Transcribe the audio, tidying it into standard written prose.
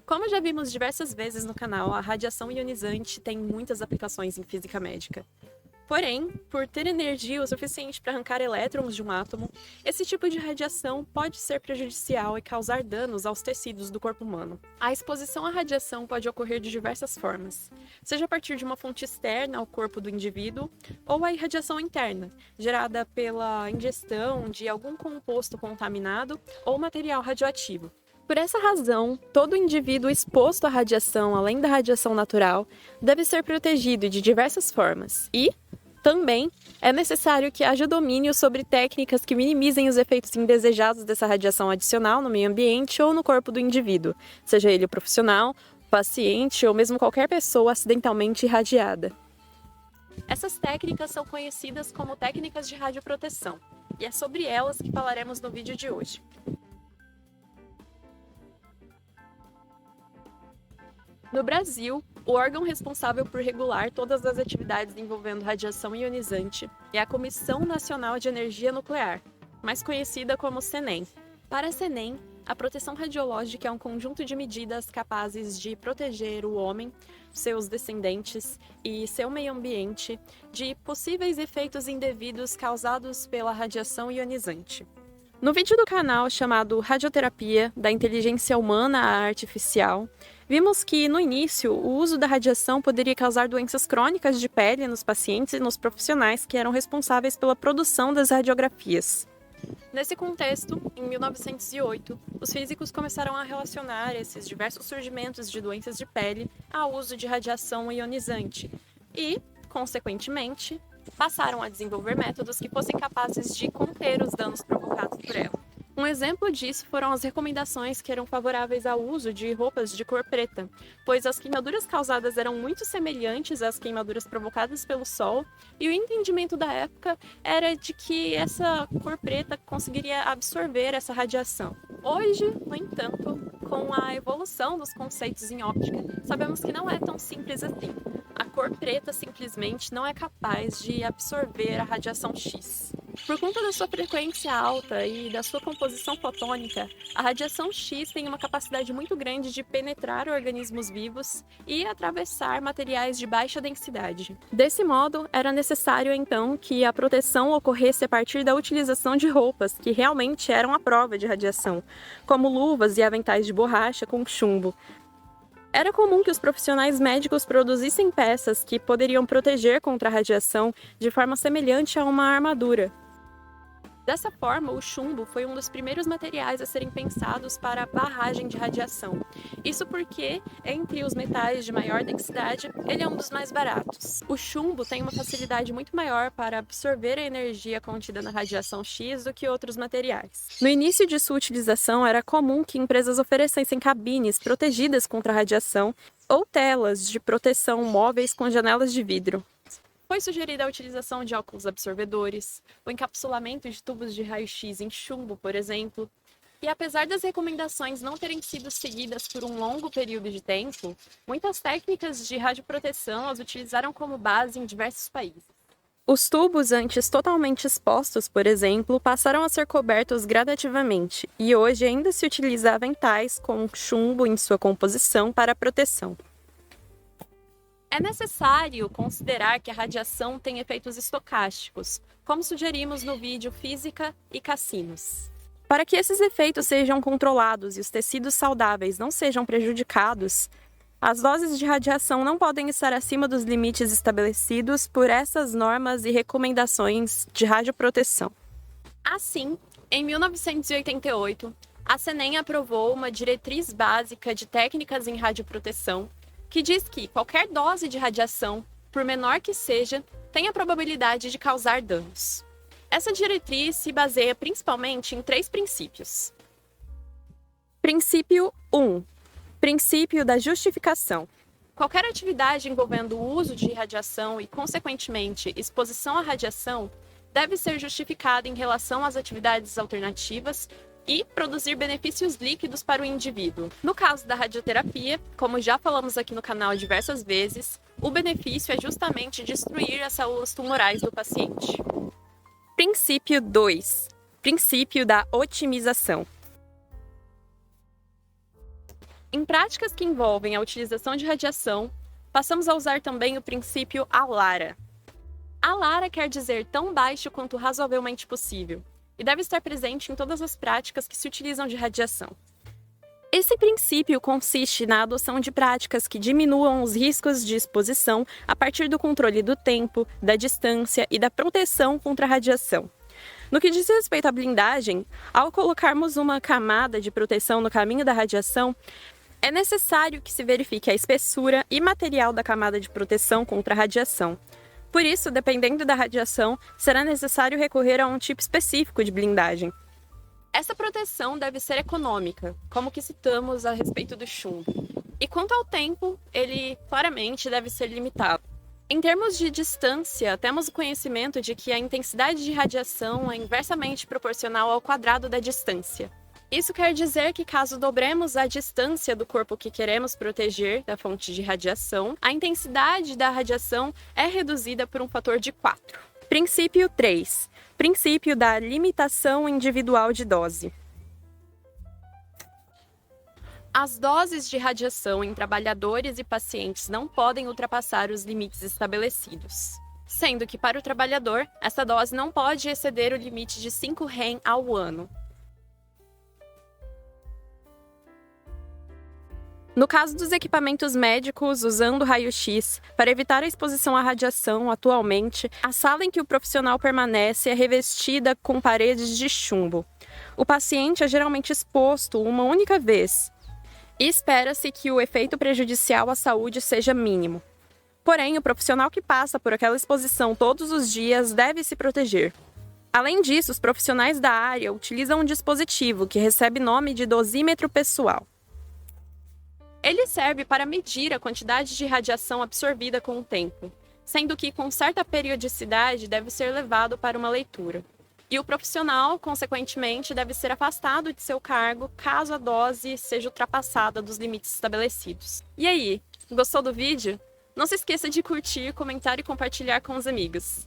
Como já vimos diversas vezes no canal, a radiação ionizante tem muitas aplicações em física médica. Porém, por ter energia o suficiente para arrancar elétrons de um átomo, esse tipo de radiação pode ser prejudicial e causar danos aos tecidos do corpo humano. A exposição à radiação pode ocorrer de diversas formas, seja a partir de uma fonte externa ao corpo do indivíduo, ou a irradiação interna, gerada pela ingestão de algum composto contaminado ou material radioativo. Por essa razão, todo indivíduo exposto à radiação, além da radiação natural, deve ser protegido de diversas formas e, também, é necessário que haja domínio sobre técnicas que minimizem os efeitos indesejados dessa radiação adicional no meio ambiente ou no corpo do indivíduo, seja ele o profissional, o paciente ou mesmo qualquer pessoa acidentalmente irradiada. Essas técnicas são conhecidas como técnicas de radioproteção, e é sobre elas que falaremos no vídeo de hoje. No Brasil, o órgão responsável por regular todas as atividades envolvendo radiação ionizante é a Comissão Nacional de Energia Nuclear, mais conhecida como CENEM. Para a CENEM, a proteção radiológica é um conjunto de medidas capazes de proteger o homem, seus descendentes e seu meio ambiente de possíveis efeitos indevidos causados pela radiação ionizante. No vídeo do canal chamado Radioterapia, da inteligência humana à artificial, vimos que, no início, o uso da radiação poderia causar doenças crônicas de pele nos pacientes e nos profissionais que eram responsáveis pela produção das radiografias. Nesse contexto, em 1908, os físicos começaram a relacionar esses diversos surgimentos de doenças de pele ao uso de radiação ionizante e, consequentemente, passaram a desenvolver métodos que fossem capazes de conter os danos provocados por ela. Um exemplo disso foram as recomendações que eram favoráveis ao uso de roupas de cor preta, pois as queimaduras causadas eram muito semelhantes às queimaduras provocadas pelo sol, e o entendimento da época era de que essa cor preta conseguiria absorver essa radiação. Hoje, no entanto, com a evolução dos conceitos em óptica, sabemos que não é tão simples assim. A cor preta simplesmente não é capaz de absorver a radiação X. Por conta da sua frequência alta e da sua composição fotônica, a radiação X tem uma capacidade muito grande de penetrar organismos vivos e atravessar materiais de baixa densidade. Desse modo, era necessário então que a proteção ocorresse a partir da utilização de roupas que realmente eram à prova de radiação, como luvas e aventais de borracha com chumbo. Era comum que os profissionais médicos produzissem peças que poderiam proteger contra a radiação de forma semelhante a uma armadura. Dessa forma, o chumbo foi um dos primeiros materiais a serem pensados para a barragem de radiação. Isso porque, entre os metais de maior densidade, ele é um dos mais baratos. O chumbo tem uma facilidade muito maior para absorver a energia contida na radiação X do que outros materiais. No início de sua utilização, era comum que empresas oferecessem cabines protegidas contra a radiação ou telas de proteção móveis com janelas de vidro. Foi sugerida a utilização de óculos absorvedores, o encapsulamento de tubos de raio-x em chumbo, por exemplo. E apesar das recomendações não terem sido seguidas por um longo período de tempo, muitas técnicas de radioproteção as utilizaram como base em diversos países. Os tubos antes totalmente expostos, por exemplo, passaram a ser cobertos gradativamente, e hoje ainda se utiliza aventais com chumbo em sua composição para proteção. É necessário considerar que a radiação tem efeitos estocásticos, como sugerimos no vídeo Física e Cassinos. Para que esses efeitos sejam controlados e os tecidos saudáveis não sejam prejudicados, as doses de radiação não podem estar acima dos limites estabelecidos por essas normas e recomendações de radioproteção. Assim, em 1988, a CENEM aprovou uma diretriz básica de técnicas em radioproteção, que diz que qualquer dose de radiação, por menor que seja, tem a probabilidade de causar danos. Essa diretriz se baseia principalmente em 3 princípios. Princípio 1. Princípio da justificação. Qualquer atividade envolvendo o uso de radiação e, consequentemente, exposição à radiação deve ser justificada em relação às atividades alternativas e produzir benefícios líquidos para o indivíduo. No caso da radioterapia, como já falamos aqui no canal diversas vezes, o benefício é justamente destruir as células tumorais do paciente. Princípio 2. Princípio da otimização. Em práticas que envolvem a utilização de radiação, passamos a usar também o princípio ALARA. ALARA quer dizer tão baixo quanto razoavelmente possível, e deve estar presente em todas as práticas que se utilizam de radiação. Esse princípio consiste na adoção de práticas que diminuam os riscos de exposição a partir do controle do tempo, da distância e da proteção contra a radiação. No que diz respeito à blindagem, ao colocarmos uma camada de proteção no caminho da radiação, é necessário que se verifique a espessura e material da camada de proteção contra a radiação. Por isso, dependendo da radiação, será necessário recorrer a um tipo específico de blindagem. Essa proteção deve ser econômica, como que citamos a respeito do chumbo. E quanto ao tempo, ele claramente deve ser limitado. Em termos de distância, temos o conhecimento de que a intensidade de radiação é inversamente proporcional ao quadrado da distância. Isso quer dizer que caso dobremos a distância do corpo que queremos proteger da fonte de radiação, a intensidade da radiação é reduzida por um fator de 4. Princípio 3. Princípio da limitação individual de dose. As doses de radiação em trabalhadores e pacientes não podem ultrapassar os limites estabelecidos, sendo que para o trabalhador, essa dose não pode exceder o limite de 5 Rem ao ano. No caso dos equipamentos médicos usando raio-x, para evitar a exposição à radiação, atualmente, a sala em que o profissional permanece é revestida com paredes de chumbo. O paciente é geralmente exposto uma única vez, e espera-se que o efeito prejudicial à saúde seja mínimo. Porém, o profissional que passa por aquela exposição todos os dias deve se proteger. Além disso, os profissionais da área utilizam um dispositivo que recebe nome de dosímetro pessoal. Ele serve para medir a quantidade de radiação absorvida com o tempo, sendo que com certa periodicidade deve ser levado para uma leitura. E o profissional, consequentemente, deve ser afastado de seu cargo caso a dose seja ultrapassada dos limites estabelecidos. E aí, gostou do vídeo? Não se esqueça de curtir, comentar e compartilhar com os amigos.